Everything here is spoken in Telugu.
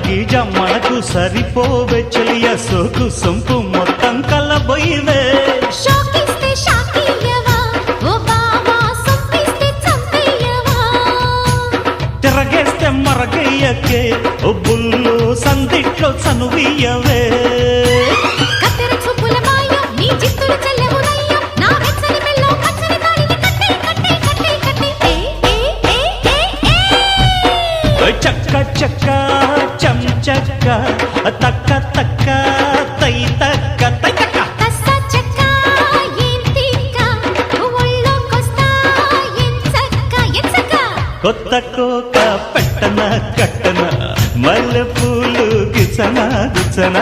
గీజా మనకు సరిపోవే చెలియ సోకు సొంపు మొత్తం కలబోయివే షోకిస్తే షాకియవా ఓ బావా సొప్పిస్తే చంపేయవా తిరగేస్తే మరగయ్యకే ఓ బుల్లు సందిట్లో చనువియవే కత్తెర చూపుల మాయం నీ జిత్తులు చెల్లెవునయ్యం నా వెచ్చని మెల్లో పచ్చని తాళిని కట్టే కట్టే కట్టే కట్టే ఏ చక్క చక్క చం చక్క తక్క తక్క తై తక్క తై తక్క కస్సా చెక్క ఏం తిక్క ఒళ్ళోకొస్తా ఎంచక్క కొత్త కోక పెట్టన కట్టన మల్లె పూలు గిచన గిచన